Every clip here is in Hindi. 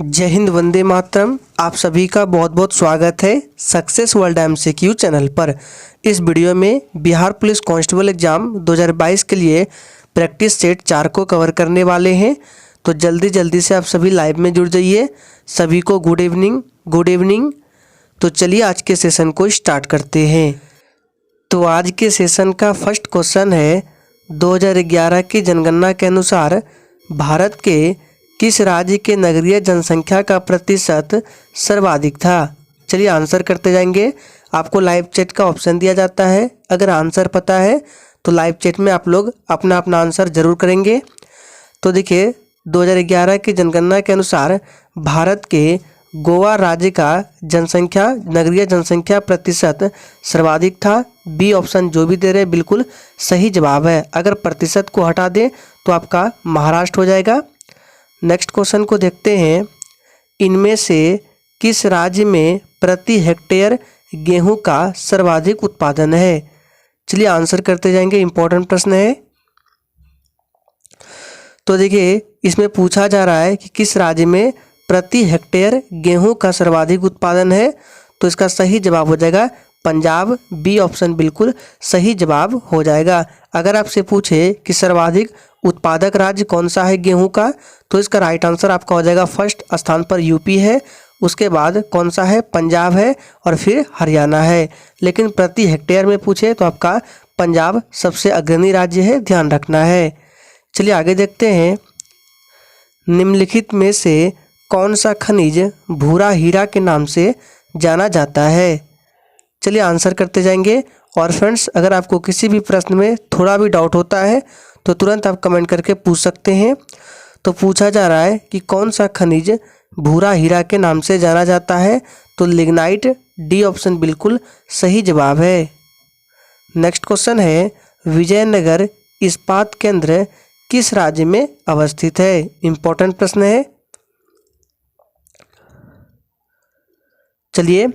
जय हिंद, वंदे मातरम। आप सभी का बहुत बहुत स्वागत है सक्सेस वर्ल्ड MCQ चैनल पर। इस वीडियो में बिहार पुलिस कांस्टेबल एग्ज़ाम 2022 के लिए प्रैक्टिस सेट 4 को कवर करने वाले हैं। तो जल्दी से आप सभी लाइव में जुड़ जाइए। सभी को गुड इवनिंग। तो चलिए आज के सेशन को स्टार्ट करते हैं। तो आज के सेशन का फर्स्ट क्वेश्चन है, 2011 की जनगणना के अनुसार भारत के किस राज्य के नगरीय जनसंख्या का प्रतिशत सर्वाधिक था। चलिए आंसर करते जाएंगे। आपको लाइव चैट का ऑप्शन दिया जाता है। अगर आंसर पता है तो लाइव चैट में आप लोग अपना आंसर जरूर करेंगे। तो देखिए, 2011 की जनगणना के अनुसार भारत के गोवा राज्य का नगरीय जनसंख्या प्रतिशत सर्वाधिक था। बी ऑप्शन जो भी दे रहे बिल्कुल सही जवाब है। अगर प्रतिशत को हटा दें तो आपका महाराष्ट्र हो जाएगा। नेक्स्ट क्वेश्चन को देखते हैं, इनमें से किस राज्य में प्रति हेक्टेयर गेहूं का सर्वाधिक उत्पादन है। चलिए आंसर करते जाएंगे। इंपॉर्टेंट प्रश्न है। तो देखिए, इसमें पूछा जा रहा है कि किस राज्य में प्रति हेक्टेयर गेहूं का सर्वाधिक उत्पादन है। तो इसका सही जवाब हो जाएगा पंजाब। बी ऑप्शन बिल्कुल सही जवाब हो जाएगा। अगर आपसे पूछे कि सर्वाधिक उत्पादक राज्य कौन सा है गेहूं का, तो इसका राइट आंसर आपका हो जाएगा फर्स्ट स्थान पर यूपी है। उसके बाद कौन सा है, पंजाब है, और फिर हरियाणा है। लेकिन प्रति हेक्टेयर में पूछे तो आपका पंजाब सबसे अग्रणी राज्य है, ध्यान रखना है। चलिए आगे देखते हैं, निम्नलिखित में से कौन सा खनिज भूरा हीरा के नाम से जाना जाता है। चलिए आंसर करते जाएंगे। और फ्रेंड्स, अगर आपको किसी भी प्रश्न में थोड़ा भी डाउट होता है तो तुरंत आप कमेंट करके पूछ सकते हैं। तो पूछा जा रहा है कि कौन सा खनिज भूरा हीरा के नाम से जाना जाता है। तो लिग्नाइट। डी ऑप्शन बिल्कुल सही जवाब है। नेक्स्ट क्वेश्चन है, विजयनगर इस्पात केंद्र किस राज्य में अवस्थित है। इंपॉर्टेंट प्रश्न है। चलिए,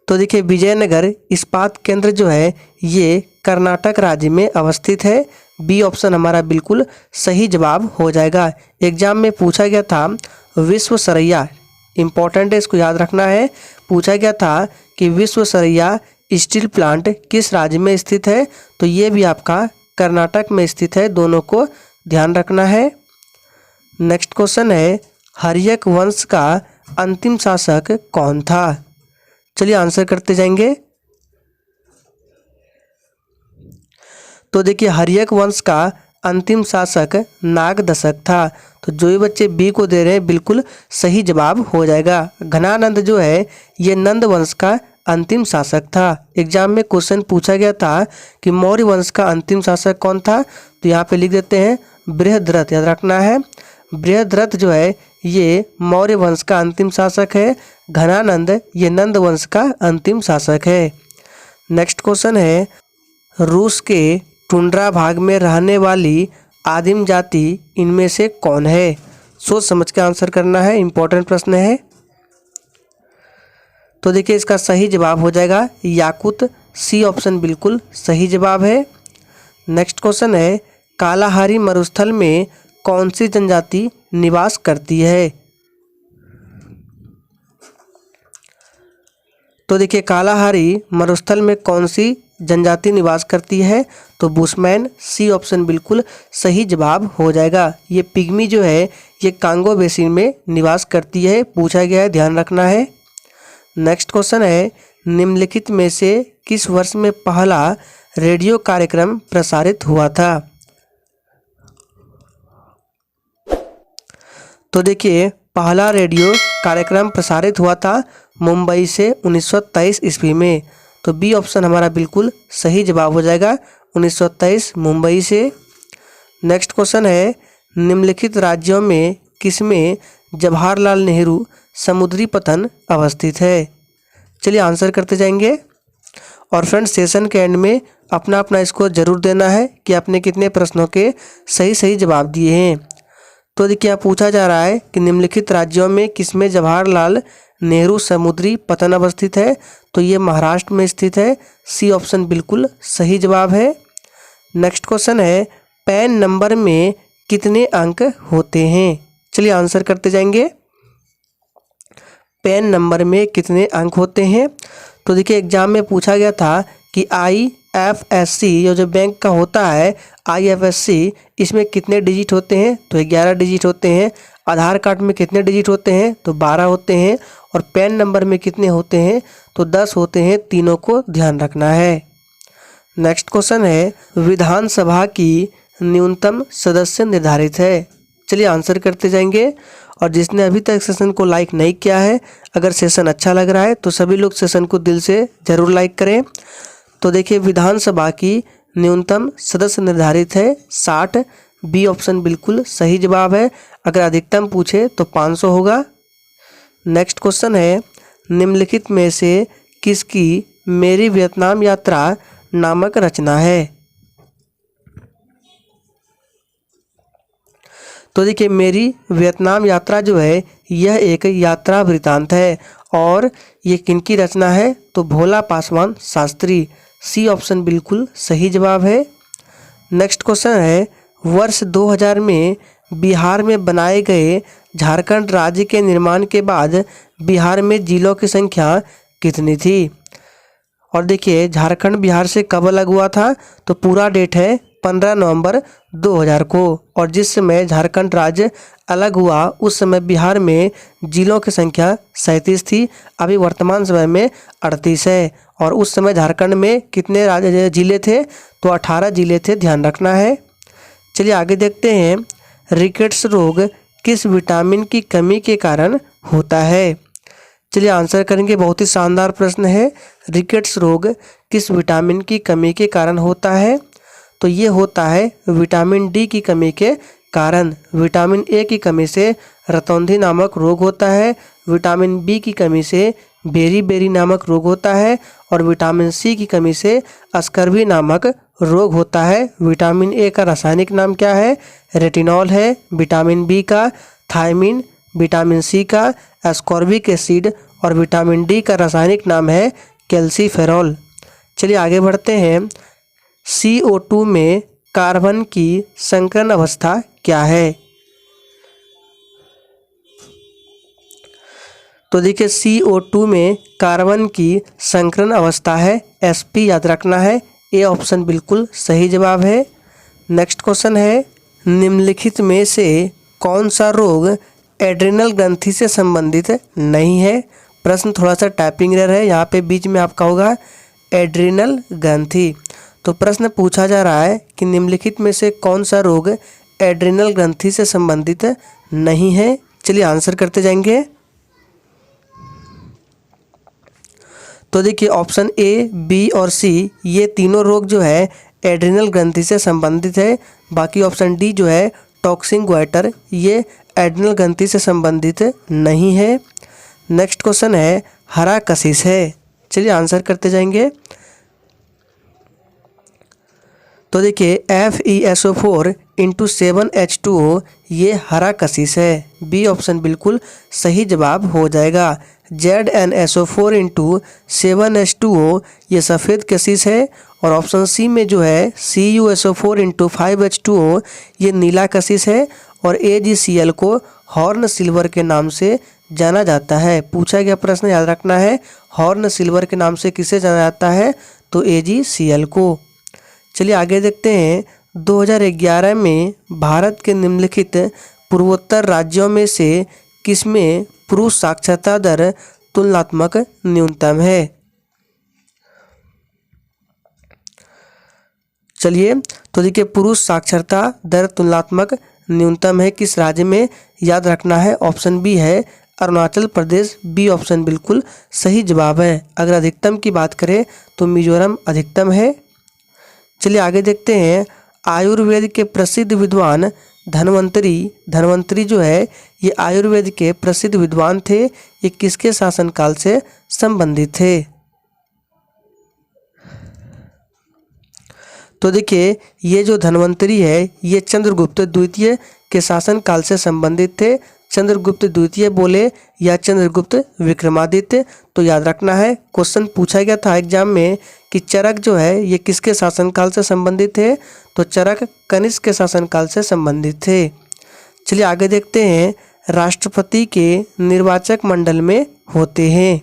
तो देखिए, विजयनगर इस्पात केंद्र जो है ये कर्नाटक राज्य में अवस्थित है। बी ऑप्शन हमारा बिल्कुल सही जवाब हो जाएगा। एग्जाम में पूछा गया था विश्वेश्वरैया, इंपॉर्टेंट है, इसको याद रखना है। पूछा गया था कि विश्वेश्वरैया स्टील प्लांट किस राज्य में स्थित है। तो ये भी आपका कर्नाटक में स्थित है। दोनों को ध्यान रखना है। नेक्स्ट क्वेश्चन है, हर्यक वंश का अंतिम शासक कौन था। चलिए आंसर करते जाएंगे। तो देखिए, हर्यक वंश का अंतिम शासक नागदशक था। तो जो भी बच्चे बी को दे रहे हैं बिल्कुल सही जवाब हो जाएगा। घनानंद जो है ये नंद वंश का अंतिम शासक था। एग्जाम में क्वेश्चन पूछा गया था कि मौर्य वंश का अंतिम शासक कौन था। तो यहाँ पे लिख देते हैं बृहद्रथ, याद रखना है। बृहद्रथ जो है ये मौर्य वंश का अंतिम शासक है। घनानंद ये नंद वंश का अंतिम शासक है। नेक्स्ट क्वेश्चन है, रूस के टुंड्रा भाग में रहने वाली आदिम जाति इनमें से कौन है। सोच समझ के आंसर करना है। इंपॉर्टेंट प्रश्न है। तो देखिए, इसका सही जवाब हो जाएगा याकुत। सी ऑप्शन बिल्कुल सही जवाब है। नेक्स्ट क्वेश्चन है, कालाहारी मरुस्थल में कौन सी जनजाति निवास करती है। तो देखिए, कालाहारी मरुस्थल में कौन सी जनजाति निवास करती है। तो बुशमैन। सी ऑप्शन बिल्कुल सही जवाब हो जाएगा। ये पिग्मी जो है ये कांगो बेसिन में निवास करती है। पूछा गया है, ध्यान रखना है। नेक्स्ट क्वेश्चन है, निम्नलिखित में से किस वर्ष में पहला रेडियो कार्यक्रम प्रसारित हुआ था। तो देखिए, पहला रेडियो कार्यक्रम प्रसारित हुआ था मुंबई से 1923 ईस्वी में। तो बी ऑप्शन हमारा बिल्कुल सही जवाब हो जाएगा 1923 मुंबई से। नेक्स्ट क्वेश्चन है, निम्नलिखित राज्यों में किसमें जवाहरलाल नेहरू समुद्री पतन अवस्थित है। चलिए आंसर करते जाएंगे। और फ्रेंड्स, सेशन के एंड में अपना स्कोर जरूर देना है कि आपने कितने प्रश्नों के सही जवाब दिए हैं। तो देखिए, यहाँ पूछा जा रहा है कि निम्नलिखित राज्यों में किसमें जवाहरलाल नेहरू समुद्री पतन अवस्थित है। तो ये महाराष्ट्र में स्थित है। सी ऑप्शन बिल्कुल सही जवाब है। नेक्स्ट क्वेश्चन है, पैन नंबर में कितने अंक होते हैं। चलिए आंसर करते जाएंगे। पैन नंबर में कितने अंक होते हैं? तो देखिए एग्जाम में पूछा गया था कि IFSC ये जो बैंक का होता है IFSC, इसमें कितने डिजिट होते हैं? तो 11 डिजिट होते हैं। आधार कार्ड में कितने डिजिट होते हैं? तो 12 होते हैं। और पैन नंबर में कितने होते हैं? तो 10 होते हैं। तीनों को ध्यान रखना है। नेक्स्ट क्वेश्चन है, विधानसभा की न्यूनतम सदस्य निर्धारित है। चलिए आंसर करते जाएंगे। और जिसने अभी तक सेशन को लाइक नहीं किया है, अगर सेशन अच्छा लग रहा है तो सभी लोग सेशन को दिल से ज़रूर लाइक करें। तो देखिए विधानसभा की न्यूनतम सदस्य निर्धारित है 60। बी ऑप्शन बिल्कुल सही जवाब है। अगर अधिकतम पूछे तो 500 होगा। नेक्स्ट क्वेश्चन है, निम्नलिखित में से किसकी मेरी वियतनाम यात्रा नामक रचना है? तो देखिए मेरी वियतनाम यात्रा जो है यह एक यात्रा वृतांत है। और ये किनकी रचना है? तो भोला पासवान शास्त्री। सी ऑप्शन बिल्कुल सही जवाब है। नेक्स्ट क्वेश्चन है, वर्ष 2000 में बिहार में बनाए गए झारखंड राज्य के निर्माण के बाद बिहार में जिलों की संख्या कितनी थी? और देखिए झारखंड बिहार से कब अलग हुआ था? तो पूरा डेट है 15 नवंबर 2000 को। और जिस समय झारखंड राज्य अलग हुआ उस समय बिहार में जिलों की संख्या 37 थी। अभी वर्तमान समय में 38 है। और उस समय झारखंड में कितने जिले थे? तो 18 जिले थे, ध्यान रखना है। चलिए आगे देखते हैं, रिकेट्स रोग किस विटामिन की कमी के कारण होता है? चलिए आंसर करेंगे। बहुत ही शानदार प्रश्न है। रिकेट्स रोग किस विटामिन की कमी के कारण होता है? तो ये होता है विटामिन डी की कमी के कारण। विटामिन ए की कमी से रतौंधी नामक रोग होता है। विटामिन बी की कमी से बेरी नामक रोग होता है। और विटामिन सी की कमी से स्कर्वी नामक रोग होता है। विटामिन ए का रासायनिक नाम क्या है? रेटिनॉल है। विटामिन बी का थायमिन, विटामिन सी का एस्कॉर्बिक एसिड और विटामिन डी का रासायनिक नाम है कैल्सीफेरॉल। चलिए आगे बढ़ते हैं। CO2 में कार्बन की संकरण अवस्था क्या है? तो देखिए CO2 में कार्बन की संकरण अवस्था है SP, याद रखना है। ए ऑप्शन बिल्कुल सही जवाब है। नेक्स्ट क्वेश्चन है, निम्नलिखित में से कौन सा रोग एड्रिनल ग्रंथि से संबंधित नहीं है? प्रश्न थोड़ा सा टाइपिंग एरर है, यहाँ पे बीच में आपका होगा एड्रिनल ग्रंथि। तो प्रश्न पूछा जा रहा है कि निम्नलिखित में से कौन सा रोग एड्रिनल ग्रंथि से संबंधित नहीं है? चलिए आंसर करते जाएंगे। तो देखिए ऑप्शन ए, बी और सी ये तीनों रोग जो है एड्रिनल ग्रंथि से संबंधित है। बाकी ऑप्शन डी जो है टॉक्सिन ग्वाइटर ये एड्रिनल ग्रंथि से संबंधित नहीं है। नेक्स्ट क्वेश्चन है, हरा कशिश है। चलिए आंसर करते जाएंगे। तो देखिए FeSO4 × 7H2O ये हरा कशिश है। बी ऑप्शन बिल्कुल सही जवाब हो जाएगा। ZnSO4 × 7H2O ये सफ़ेद कशिश है। और ऑप्शन सी में जो है CuSO4 × 5H2O ये नीला कशिश है। और AgCl को हॉर्न सिल्वर के नाम से जाना जाता है। पूछा गया प्रश्न याद रखना है, हॉर्न सिल्वर के नाम से किसे जाना जाता है? तो AgCl को। चलिए आगे देखते हैं। 2011 में भारत के निम्नलिखित पूर्वोत्तर राज्यों में से किसमें पुरुष साक्षरता दर तुलनात्मक न्यूनतम है? चलिए तो देखिए पुरुष साक्षरता दर तुलनात्मक न्यूनतम है किस राज्य में? याद रखना है ऑप्शन बी है अरुणाचल प्रदेश। बी ऑप्शन बिल्कुल सही जवाब है। अगर अधिकतम की बात करें तो मिजोरम अधिकतम है। चलिए आगे देखते हैं। आयुर्वेद के प्रसिद्ध विद्वान धन्वंतरी जो है ये आयुर्वेद के प्रसिद्ध विद्वान थे। ये किसके शासनकाल से संबंधित थे? तो देखिए ये जो धन्वंतरी है ये चंद्रगुप्त द्वितीय के शासनकाल से संबंधित थे। चंद्रगुप्त द्वितीय बोले या चंद्रगुप्त विक्रमादित्य? तो याद रखना है, क्वेश्चन पूछा गया था एग्जाम में कि चरक जो है ये किसके शासनकाल से संबंधित थे? तो चरक कनिष्क के शासनकाल से संबंधित थे। चलिए आगे देखते हैं। राष्ट्रपति के निर्वाचक मंडल में होते हैं?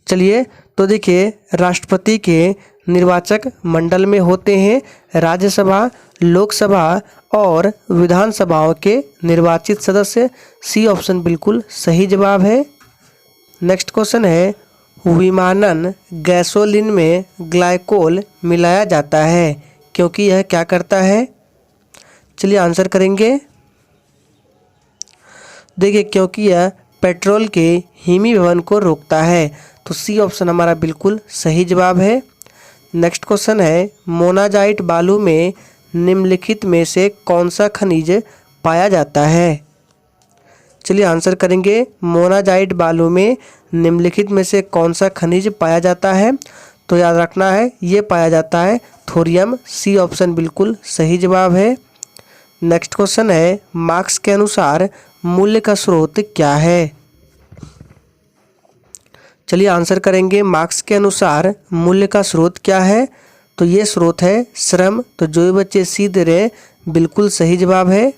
चलिए, तो देखिए राष्ट्रपति के निर्वाचक मंडल में होते हैं राज्यसभा, लोकसभा और विधानसभाओं के निर्वाचित सदस्य। सी ऑप्शन बिल्कुल सही जवाब है। नेक्स्ट क्वेश्चन है, विमानन गैसोलीन में ग्लाइकोल मिलाया जाता है क्योंकि यह क्या करता है? चलिए आंसर करेंगे। देखिए, क्योंकि यह पेट्रोल के हिमीभवन को रोकता है, तो सी ऑप्शन हमारा बिल्कुल सही जवाब है। नेक्स्ट क्वेश्चन है, मोनाजाइट बालू में निम्नलिखित में से कौन सा खनिज पाया जाता है? चलिए आंसर करेंगे। मोनाजाइट बालू में निम्नलिखित में से कौन सा खनिज पाया जाता है? तो याद रखना है, ये पाया जाता है थोरियम। सी ऑप्शन बिल्कुल सही जवाब है। नेक्स्ट क्वेश्चन है, मार्क्स के अनुसार मूल्य का स्रोत क्या है? चलिए आंसर करेंगे। मार्क्स के अनुसार मूल्य का स्रोत क्या है? तो ये स्रोत है श्रम। तो जो भी बच्चे सी दे रहे हैं बिल्कुल सही जवाब है।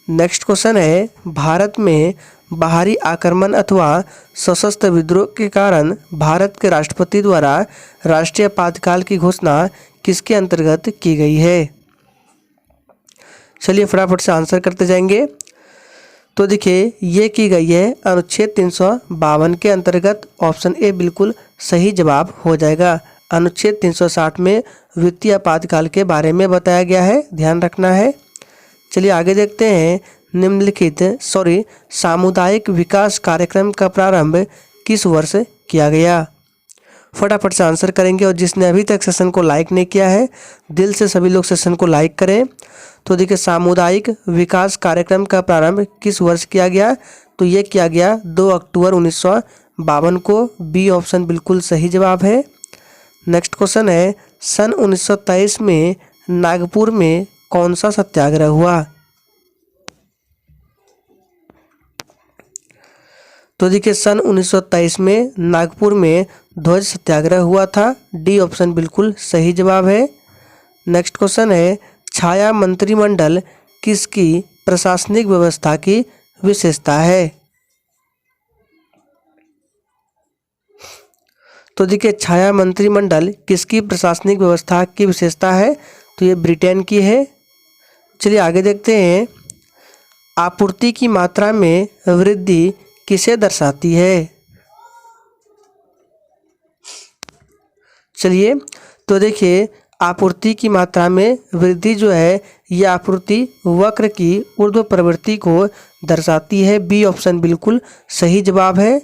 नेक्स्ट क्वेश्चन है, भारत में बाहरी आक्रमण अथवा सशस्त्र विद्रोह के कारण भारत के राष्ट्रपति द्वारा राष्ट्रीय आपातकाल की घोषणा किसके अंतर्गत की गई है? चलिए फटाफट से आंसर करते जाएंगे। तो देखिए, ये की गई है अनुच्छेद 352 के अंतर्गत। ऑप्शन ए बिल्कुल सही जवाब हो जाएगा। अनुच्छेद 360 में वित्तीय आपातकाल के बारे में बताया गया है, ध्यान रखना है। चलिए आगे देखते हैं, निम्नलिखित सामुदायिक विकास कार्यक्रम का प्रारंभ किस वर्ष किया गया? फटाफट से आंसर करेंगे। और जिसने अभी तक सेशन को लाइक नहीं किया है, दिल से सभी लोग सेशन को लाइक करें। तो देखिए, सामुदायिक विकास कार्यक्रम का प्रारंभ किस वर्ष किया गया? तो ये किया गया 2 अक्टूबर 1952 को। बी ऑप्शन बिल्कुल सही जवाब है। नेक्स्ट क्वेश्चन है, सन 1923 में नागपुर में कौन सा सत्याग्रह हुआ? तो देखिए, सन 1923 में नागपुर में ध्वज सत्याग्रह हुआ था। डी ऑप्शन बिल्कुल सही जवाब है। नेक्स्ट क्वेश्चन है, छाया मंत्रिमंडल किसकी प्रशासनिक व्यवस्था की विशेषता है? तो देखिए, छाया मंत्रिमंडल किसकी प्रशासनिक व्यवस्था की विशेषता है? तो ये ब्रिटेन की है। चलिए आगे देखते हैं, आपूर्ति की मात्रा में वृद्धि किसे दर्शाती है? चलिए, तो देखिए, आपूर्ति की मात्रा में वृद्धि जो है ये आपूर्ति वक्र की ऊर्ध्व प्रवृत्ति को दर्शाती है। बी ऑप्शन बिल्कुल सही जवाब है।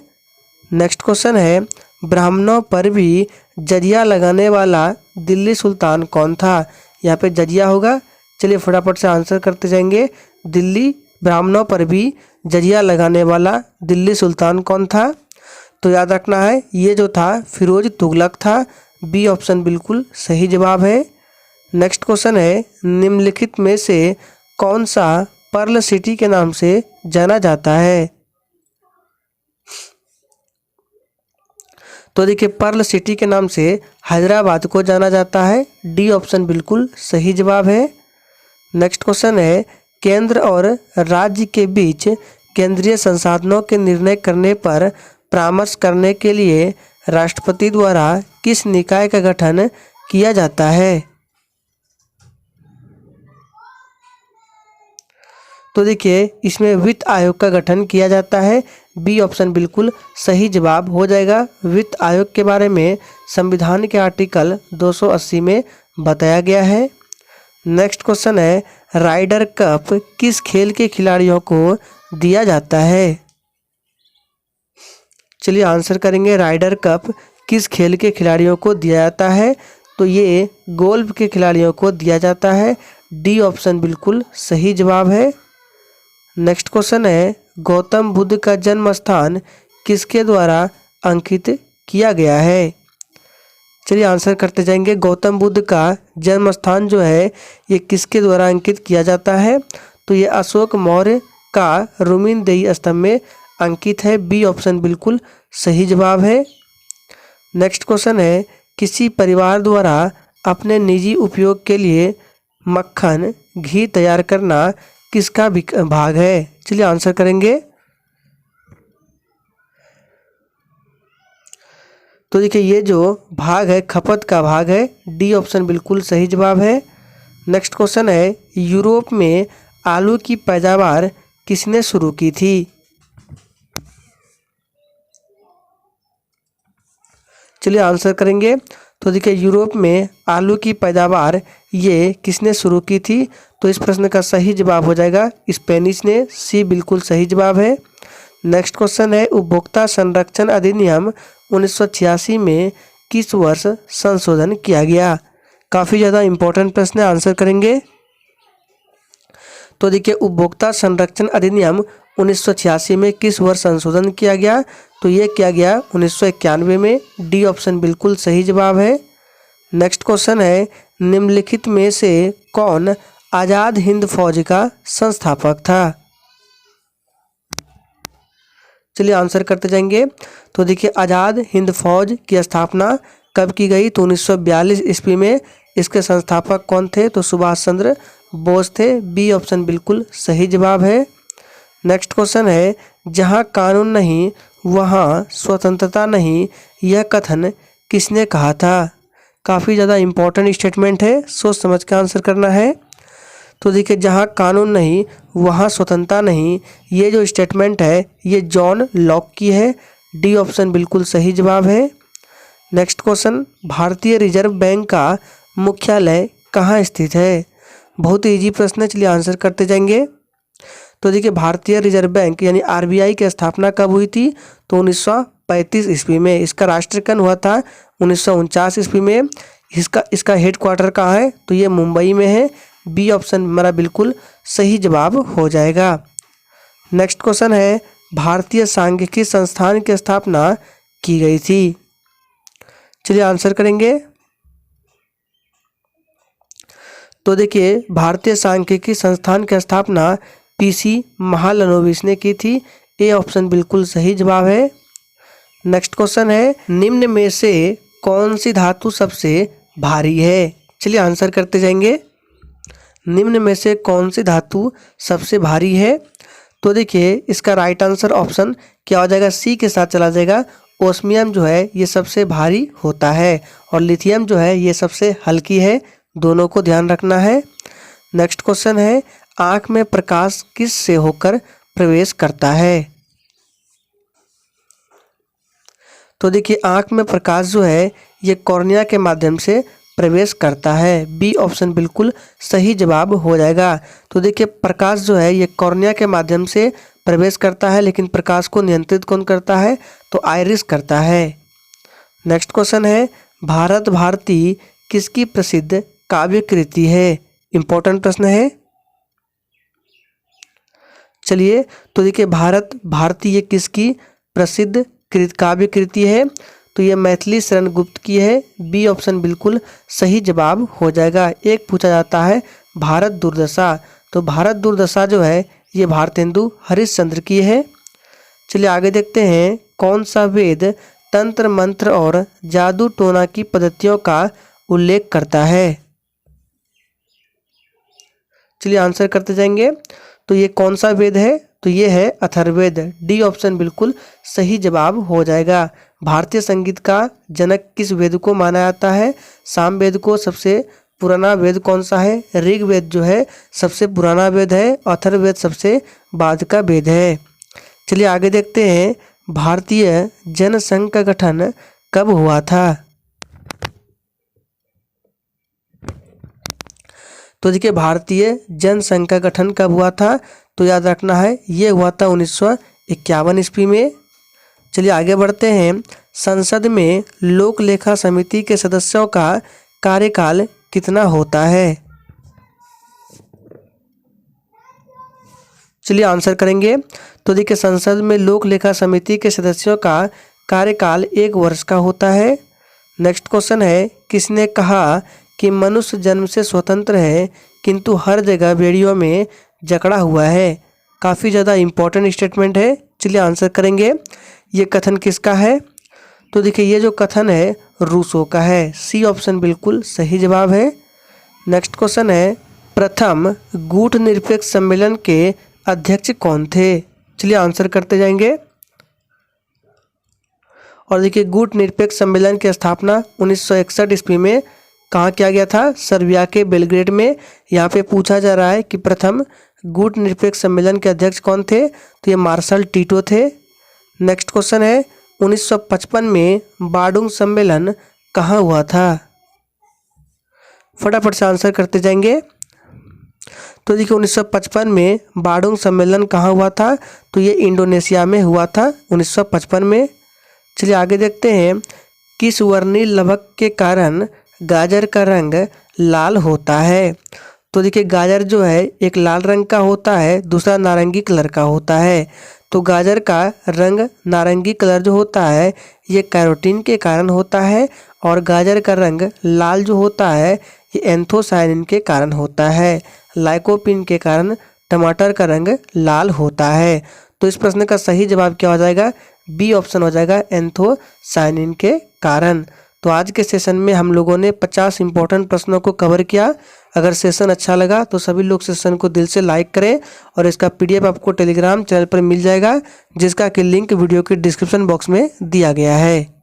नेक्स्ट क्वेश्चन है, ब्राह्मणों पर भी जजिया लगाने वाला दिल्ली सुल्तान कौन था? यहाँ पे जजिया होगा। चलिए फटाफट से आंसर करते जाएंगे। दिल्ली ब्राह्मणों पर भी जजिया लगाने वाला दिल्ली सुल्तान कौन था? तो याद रखना है, ये जो था फिरोज तुगलक था। बी ऑप्शन बिल्कुल सही जवाब है। नेक्स्ट क्वेश्चन है, निम्नलिखित में से कौन सा पर्ल सिटी के नाम से जाना जाता है? तो देखिए, पर्ल सिटी के नाम से हैदराबाद को जाना जाता है। डी ऑप्शन बिल्कुल सही जवाब है। नेक्स्ट क्वेश्चन है, केंद्र और राज्य के बीच केंद्रीय संसाधनों के निर्णय करने पर परामर्श करने के लिए राष्ट्रपति द्वारा किस निकाय का गठन किया जाता है? तो देखिए, इसमें वित्त आयोग का गठन किया जाता है। बी ऑप्शन बिल्कुल सही जवाब हो जाएगा। वित्त आयोग के बारे में संविधान के आर्टिकल 280 में बताया गया है। नेक्स्ट क्वेश्चन है, राइडर कप किस खेल के खिलाड़ियों को दिया जाता है? चलिए आंसर करेंगे। राइडर कप किस खेल के खिलाड़ियों को दिया जाता है? तो ये गोल्फ के खिलाड़ियों को दिया जाता है। डी ऑप्शन बिल्कुल सही जवाब है। नेक्स्ट क्वेश्चन है, गौतम बुद्ध का जन्म स्थान किसके द्वारा अंकित किया गया है? चलिए आंसर करते जाएंगे। गौतम बुद्ध का जन्म स्थान जो है ये किसके द्वारा अंकित किया जाता है? तो ये अशोक मौर्य का रुमिनदेही स्तंभ में अंकित है। बी ऑप्शन बिल्कुल सही जवाब है। नेक्स्ट क्वेश्चन है, किसी परिवार द्वारा अपने निजी उपयोग के लिए मक्खन घी तैयार करना किसका भाग है? चलिए आंसर करेंगे। तो देखिए ये जो भाग है खपत का भाग है। डी ऑप्शन बिल्कुल सही जवाब है। नेक्स्ट क्वेश्चन है, यूरोप में आलू की पैदावार किसने शुरू की थी? चलिए आंसर करेंगे। तो देखिए यूरोप में आलू की पैदावार ये किसने शुरू की थी? तो इस प्रश्न का सही जवाब हो जाएगा स्पेनिश ने। सी बिल्कुल सही जवाब है। नेक्स्ट क्वेश्चन है, उपभोक्ता संरक्षण अधिनियम 1986 में किस वर्ष संशोधन किया गया? काफ़ी ज़्यादा इंपॉर्टेंट प्रश्न है, आंसर करेंगे। तो देखिए उपभोक्ता संरक्षण अधिनियम 1986 में किस वर्ष संशोधन किया गया? तो ये किया गया 1991 में। डी ऑप्शन बिल्कुल सही जवाब है। नेक्स्ट क्वेश्चन है, निम्नलिखित में से कौन आज़ाद हिंद फौज का संस्थापक था? चलिए आंसर करते जाएंगे। तो देखिए आज़ाद हिंद फौज की स्थापना कब की गई? तो 1942 ईस्वी में। इसके संस्थापक कौन थे? तो सुभाष चंद्र बोस थे। बी ऑप्शन बिल्कुल सही जवाब है। नेक्स्ट क्वेश्चन है, जहाँ कानून नहीं वहाँ स्वतंत्रता नहीं, यह कथन किसने कहा था? काफ़ी ज़्यादा इम्पोर्टेंट स्टेटमेंट है, सोच समझ कर आंसर करना है। तो देखिए जहाँ कानून नहीं वहाँ स्वतंत्रता नहीं, ये जो स्टेटमेंट है ये जॉन लॉक की है। डी ऑप्शन बिल्कुल सही जवाब है। नेक्स्ट क्वेश्चन, भारतीय रिजर्व बैंक का मुख्यालय कहाँ स्थित है? बहुत इजी प्रश्न है, चलिए आंसर करते जाएंगे। तो देखिए भारतीय रिजर्व बैंक यानी आरबीआई की स्थापना कब हुई थी? तो 1935 ईस्वी में। इसका राष्ट्रीयकरण हुआ था 1949 ईस्वी में। इसका हेडक्वार्टर कहाँ है? तो ये मुंबई में है। बी ऑप्शन मेरा बिल्कुल सही जवाब हो जाएगा। नेक्स्ट क्वेश्चन है, भारतीय सांख्यिकी संस्थान की स्थापना की गई थी? चलिए आंसर करेंगे। तो देखिए भारतीय सांख्यिकी संस्थान की स्थापना पीसी महालनोबिस ने की थी। ए ऑप्शन बिल्कुल सही जवाब है। नेक्स्ट क्वेश्चन है, निम्न में से कौन सी धातु सबसे भारी है? चलिए आंसर करते जाएंगे। निम्न में से कौन सी धातु सबसे भारी है? तो देखिए इसका राइट आंसर ऑप्शन क्या हो जाएगा? सी के साथ चला जाएगा। ओस्मियम जो है ये सबसे भारी होता है और लिथियम जो है ये सबसे हल्की है। दोनों को ध्यान रखना है। नेक्स्ट क्वेश्चन है, आँख में प्रकाश किस से होकर प्रवेश करता है? तो देखिए आँख में प्रकाश जो है ये कॉर्निया के माध्यम से प्रवेश करता है। बी ऑप्शन बिल्कुल सही जवाब हो जाएगा। तो देखिए प्रकाश जो है ये कॉर्निया के माध्यम से प्रवेश करता है, लेकिन प्रकाश को नियंत्रित कौन करता है? तो आइरिस करता है। नेक्स्ट क्वेश्चन है, भारत भारती किसकी प्रसिद्ध काव्य कृति है? इंपॉर्टेंट प्रश्न है। चलिए तो देखिए भारत भारती ये किसकी प्रसिद्ध काव्य कृति है? तो ये मैथिली शरण गुप्त की है। बी ऑप्शन बिल्कुल सही जवाब हो जाएगा। एक पूछा जाता है भारत दुर्दशा, तो भारत दुर्दशा जो है ये भारतेंदु हरिश्चंद्र की है। चलिए आगे देखते हैं, कौन सा वेद तंत्र मंत्र और जादू टोना की पद्धतियों का उल्लेख करता है? चलिए आंसर करते जाएंगे। तो ये कौन सा वेद है? तो ये है अथर्ववेद। डी ऑप्शन बिल्कुल सही जवाब हो जाएगा। भारतीय संगीत का जनक किस वेद को माना जाता है? सामवेद को। सबसे पुराना वेद कौन सा है? ऋग्वेद जो है सबसे पुराना वेद है। अथर्ववेद सबसे बाद का वेद है। चलिए आगे देखते हैं, भारतीय जनसंघ का गठन कब हुआ था? तो देखिए भारतीय जनसंघ का गठन कब हुआ था? तो याद रखना है ये हुआ था 1951 ईस्वी में। चलिए आगे बढ़ते हैं, संसद में लोक लेखा समिति के सदस्यों का कार्यकाल कितना होता है? चलिए आंसर करेंगे। तो देखिए संसद में लोक लेखा समिति के सदस्यों का कार्यकाल 1 वर्ष का होता है। नेक्स्ट क्वेश्चन है, किसने कहा कि मनुष्य जन्म से स्वतंत्र है किंतु हर जगह बेड़ियों में जकड़ा हुआ है? काफ़ी ज़्यादा इम्पोर्टेंट स्टेटमेंट है। चलिए आंसर करेंगे। ये कथन किसका है? तो देखिए ये जो कथन है रूसो का है। सी ऑप्शन बिल्कुल सही जवाब है। नेक्स्ट क्वेश्चन है, प्रथम गुट निरपेक्ष सम्मेलन के अध्यक्ष कौन थे? चलिए आंसर करते जाएंगे। और देखिए, गुट निरपेक्ष सम्मेलन की स्थापना 1961 ईस्वी में कहाँ किया गया था? सर्बिया के बेलग्रेड में। यहाँ पे पूछा जा रहा है कि प्रथम गुट निरपेक्ष सम्मेलन के अध्यक्ष कौन थे? तो ये मार्शल टीटो थे। नेक्स्ट क्वेश्चन है, 1955 में बार्डुंग सम्मेलन कहाँ हुआ था? फटाफट से आंसर करते जाएंगे। तो देखिए, 1955 में बार्डुंग सम्मेलन कहाँ हुआ था? तो ये इंडोनेशिया में हुआ था 1955 में। चलिए आगे देखते हैं, किस वर्णीय लवक के कारण गाजर का रंग लाल होता है? तो देखिए, गाजर जो है एक लाल रंग का होता है, दूसरा नारंगी कलर का होता है। तो गाजर का रंग नारंगी कलर जो होता है ये कैरोटीन के कारण होता है, और गाजर का रंग लाल जो होता है ये एंथोसायनिन के कारण होता है। लाइकोपीन के कारण टमाटर का रंग लाल होता है। तो इस प्रश्न का सही जवाब क्या हो जाएगा? बी ऑप्शन हो जाएगा, एंथोसायनिन के कारण। तो आज के सेशन में हम लोगों ने 50 इंपॉर्टेंट प्रश्नों को कवर किया। अगर सेशन अच्छा लगा तो सभी लोग सेशन को दिल से लाइक करें, और इसका पीडीएफ आपको टेलीग्राम चैनल पर मिल जाएगा, जिसका कि लिंक वीडियो के डिस्क्रिप्शन बॉक्स में दिया गया है।